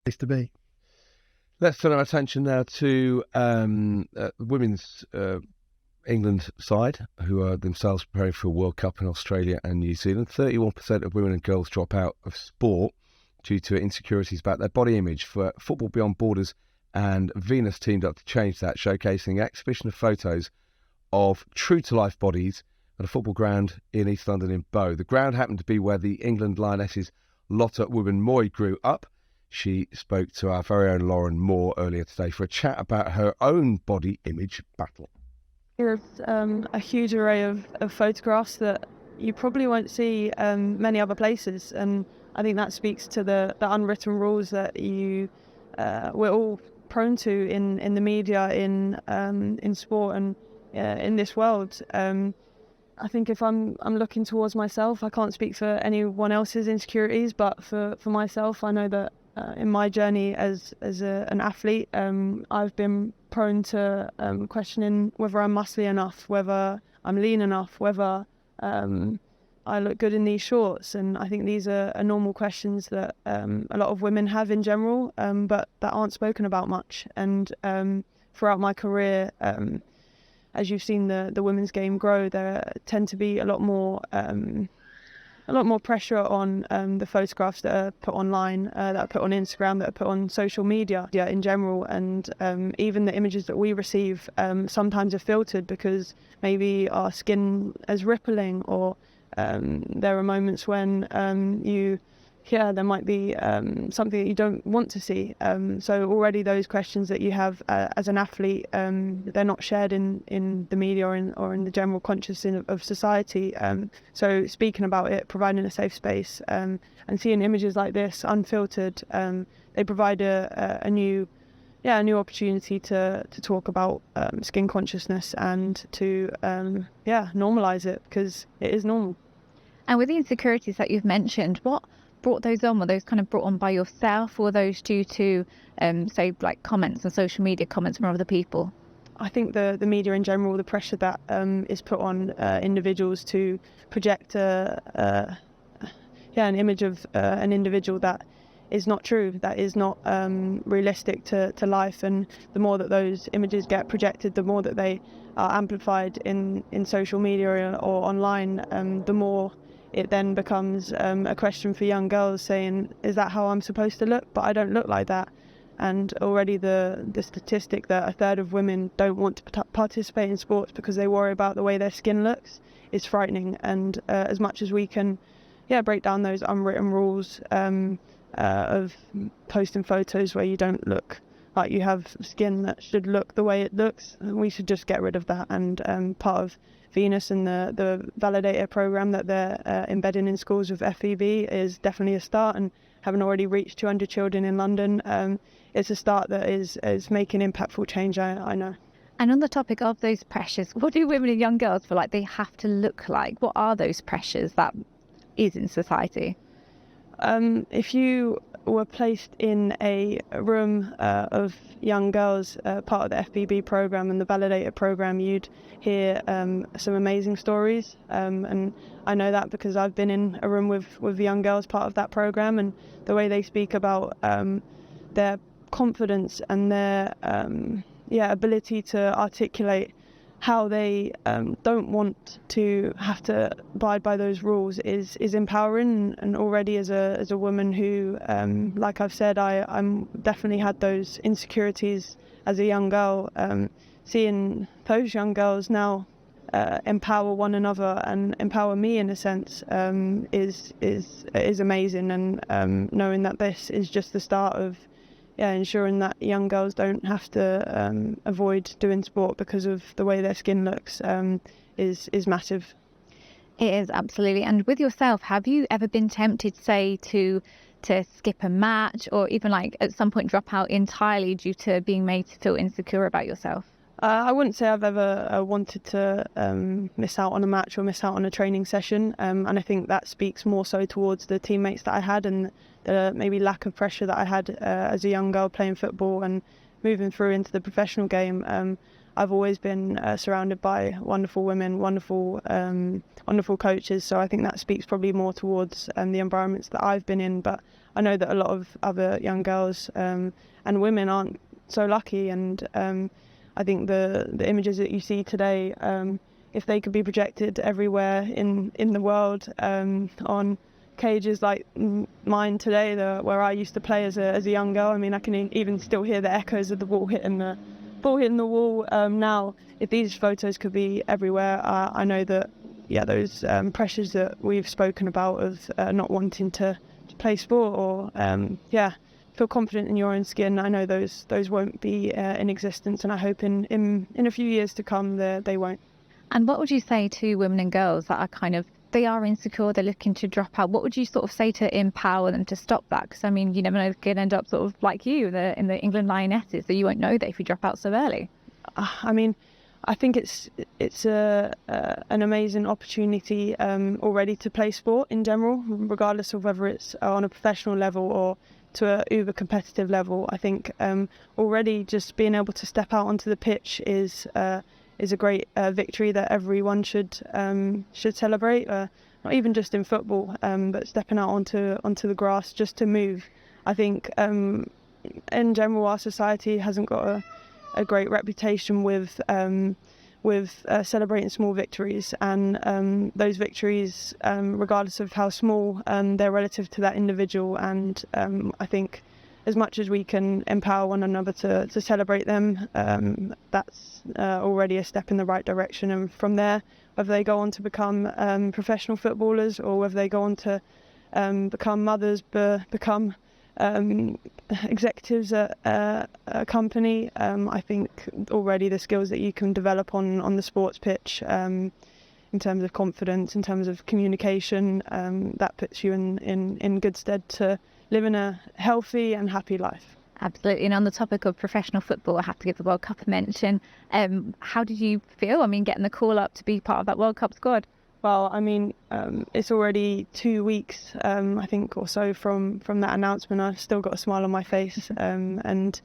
place to be. Let's turn our attention now to women's England side, who are themselves preparing for a World Cup in Australia and New Zealand. 31% of women and girls drop out of sport due to insecurities about their body image. For Football Beyond Borders and Venus teamed up to change that, showcasing an exhibition of photos of true-to-life bodies at a football ground in East London in Bow. The ground happened to be where the England Lionesses' Lotte Moy grew up. She spoke to our very own Lauren Moore earlier today for a chat about her own body image battle. There's a huge array of photographs that you probably won't see many other places, and I think that speaks to the unwritten rules that we're all prone to in the media, in sport, and in this world. I think if I'm looking towards myself, I can't speak for anyone else's insecurities, but for myself, I know that in my journey as an athlete, I've been prone to questioning whether I'm muscly enough, whether I'm lean enough, whether I look good in these shorts. And I think these are normal questions that a lot of women have in general, but that aren't spoken about much. And throughout my career, as you've seen the women's game grow, there tend to be a lot more pressure on the photographs that are put online, that are put on Instagram, that are put on social media in general, and even the images that we receive sometimes are filtered because maybe our skin is rippling, or there are moments when there might be something that you don't want to see. So already those questions that you have as an athlete, they're not shared in the media or in the general consciousness of society. So speaking about it, providing a safe space, and seeing images like this unfiltered, they provide a new opportunity to talk about skin consciousness and to normalize it, because it is normal. And with the insecurities that you've mentioned, what brought those on? Were those kind of brought on by yourself, or were those due to say like comments on social media, comments from other people? I think the media in general, the pressure that is put on individuals to project an image of an individual that is not true, that is not realistic to life. And the more that those images get projected, the more that they are amplified in social media or online, the more it then becomes a question for young girls saying, is that how I'm supposed to look? But I don't look like that. And already the statistic that a third of women don't want to participate in sports because they worry about the way their skin looks is frightening. And as much as we can break down those unwritten rules of posting photos where you don't look like you have skin that should look the way it looks, we should just get rid of that. And part of Venus and the validator program that they're embedding in schools with FEB is definitely a start, and having already reached 200 children in London, it's a start that is making impactful change, I know. And on the topic of those pressures, what do women and young girls feel like they have to look like? What are those pressures that is in society? If you were placed in a room of young girls, part of the FBB program and the validator program, you'd hear some amazing stories, and I know that because I've been in a room with young girls part of that program, and the way they speak about their confidence and their ability to articulate how they don't want to have to abide by those rules is empowering. And already as a woman who, like I've said, I'm definitely had those insecurities as a young girl, seeing those young girls now empower one another and empower me in a sense is amazing. And knowing that this is just the start of ensuring that young girls don't have to avoid doing sport because of the way their skin looks is massive. It is, absolutely. And with yourself, have you ever been tempted, say, to skip a match, or even like at some point drop out entirely due to being made to feel insecure about yourself? I wouldn't say I've ever wanted to miss out on a match or miss out on a training session, and I think that speaks more so towards the teammates that I had and the maybe lack of pressure that I had as a young girl playing football, and moving through into the professional game, I've always been surrounded by wonderful women, wonderful coaches. So I think that speaks probably more towards the environments that I've been in. But I know that a lot of other young girls and women aren't so lucky. And I think the images that you see today, if they could be projected everywhere in the world on cages like mine today, where I used to play as a young girl. I mean, I can even still hear the echoes of the ball hitting the wall now. If these photos could be everywhere, I know that those pressures that we've spoken about of not wanting to play sport or feel confident in your own skin, I know those won't be in existence, and I hope in a few years to come they won't. And what would you say to women and girls that are they are insecure, they're looking to drop out? What would you sort of say to empower them to stop that? Because I mean, you never know, they could end up sort of like you, in the England Lionesses, so you won't know that if you drop out so early. I mean, I think it's an amazing opportunity already to play sport in general, regardless of whether it's on a professional level or to a uber competitive level. I think already just being able to step out onto the pitch is a great victory that everyone should celebrate. Not even just in football, but stepping out onto the grass just to move. I think in general our society hasn't got a great reputation with celebrating small victories, and those victories, regardless of how small, they're relative to that individual. And I think as much as we can empower one another to celebrate them, that's already a step in the right direction. And from there, whether they go on to become professional footballers or whether they go on to become mothers, become executives at a company, I think already the skills that you can develop on the sports pitch, in terms of confidence, in terms of communication, that puts you in good stead to living a healthy and happy life. Absolutely. And on the topic of professional football, I have to give the World Cup a mention. How did you feel? I mean, getting the call up to be part of that World Cup squad? Well, I mean, it's already 2 weeks, I think, or so from that announcement. I've still got a smile on my face, and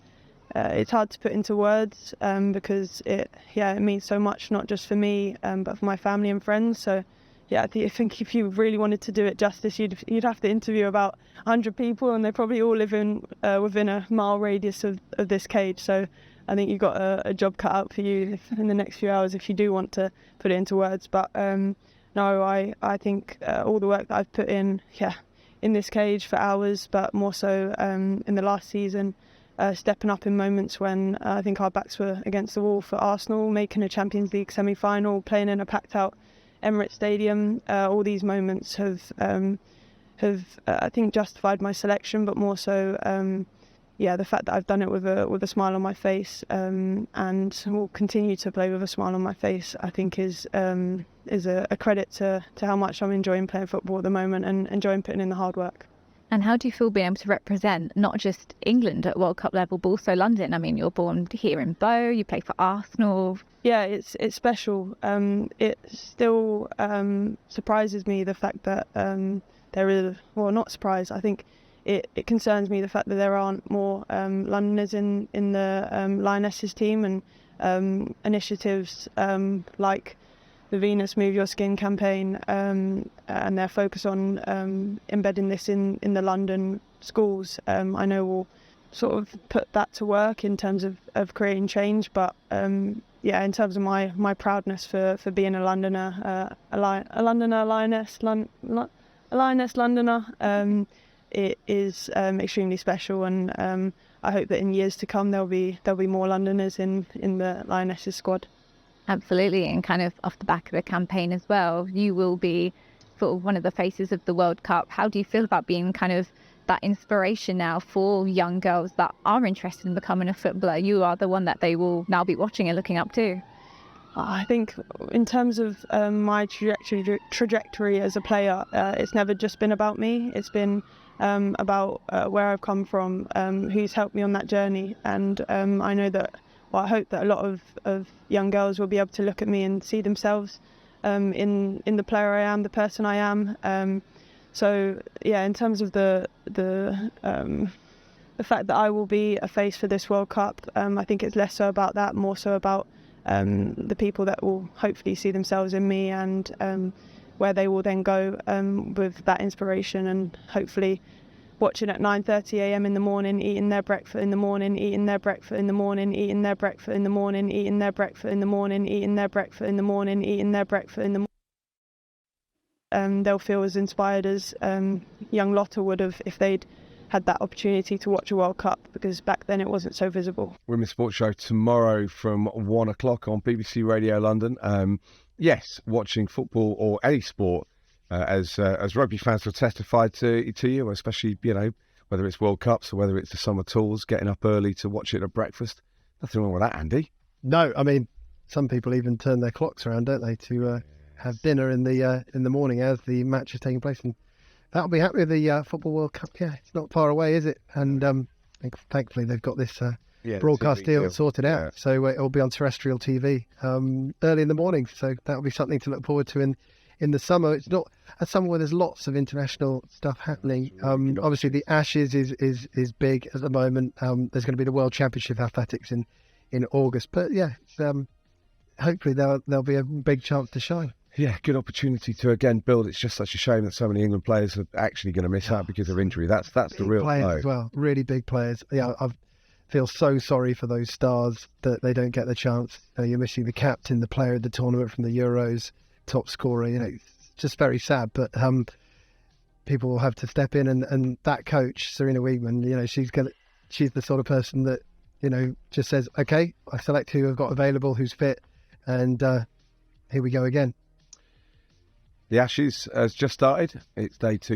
it's hard to put into words because it means so much, not just for me, but for my family and friends. So I think if you really wanted to do it justice, you'd have to interview about 100 people, and they probably all live within a mile radius of this cage. So I think you've got a job cut out for you in the next few hours if you do want to put it into words. But no, I think all the work that I've put in this cage for hours, but more so in the last season, stepping up in moments when I think our backs were against the wall for Arsenal, making a Champions League semi-final, playing in a packed-out Emirates Stadium. All these moments have I think justified my selection, but more so the fact that I've done it with a smile on my face, and will continue to play with a smile on my face, I think is a credit to how much I'm enjoying playing football at the moment and enjoying putting in the hard work. And how do you feel being able to represent not just England at World Cup level, but also London? I mean, you're born here in Bow, you play for Arsenal. Yeah, it's special. It still surprises me the fact that there is, well, not surprised, I think it concerns me the fact that there aren't more Londoners in the Lionesses team, and initiatives like the Venus Move Your Skin campaign and their focus on embedding this in the London schools, I know will sort of put that to work in terms of creating change. But in terms of my proudness for being a Londoner, a Lioness Londoner, it is extremely special, and I hope that in years to come there'll be more Londoners in the Lionesses squad. Absolutely, and kind of off the back of the campaign as well, you will be sort of one of the faces of the World Cup. How do you feel about being kind of that inspiration now for young girls that are interested in becoming a footballer? You are the one that they will now be watching and looking up to. I think in terms of my trajectory as a player, it's never just been about me. It's been about where I've come from, who's helped me on that journey. And I know that, I hope that a lot of young girls will be able to look at me and see themselves in the player I am, the person I am. So in terms of the the fact that I will be a face for this World Cup. I think it's less so about that, more so about the people that will hopefully see themselves in me, and where they will then go with that inspiration, and hopefully watching at 9:30 a.m. in the morning, eating their breakfast in the morning, eating their breakfast in the morning, eating their breakfast in the morning, eating their breakfast in the morning, eating their breakfast in the morning, eating their breakfast in the morning. They'll feel as inspired as young Lotte would have if they'd had that opportunity to watch a World Cup, because back then it wasn't so visible. Women's Sports Show tomorrow from 1 o'clock on BBC Radio London. Yes, watching football or any sport, as rugby fans will testify to you, especially, whether it's World Cups or whether it's the summer tours, getting up early to watch it at breakfast. Nothing wrong with that, Andy. No, I mean, some people even turn their clocks around, don't they, to have dinner in the morning as the match is taking place. And that'll be happy with the Football World Cup. Yeah, it's not far away, is it? And thankfully they've got this broadcast deal sorted out. So it'll be on terrestrial TV early in the morning. So that'll be something to look forward to in the summer. It's not a summer where there's lots of international stuff happening. Obviously the Ashes is big at the moment. There's going to be the World Championship Athletics in August. But yeah, hopefully there'll be a big chance to shine. Yeah, good opportunity to again build. It's just such a shame that so many England players are actually going to miss out because of injury. That's the real players blow. As well. Really big players. Yeah, I feel so sorry for those stars that they don't get the chance. You're missing the captain, the player of the tournament from the Euros, top scorer. It's just very sad. But people will have to step in, and that coach, Serena Wiegman, she's the sort of person that just says, okay, I select who I've got available, who's fit, and here we go again. The Ashes has just started. It's day 2.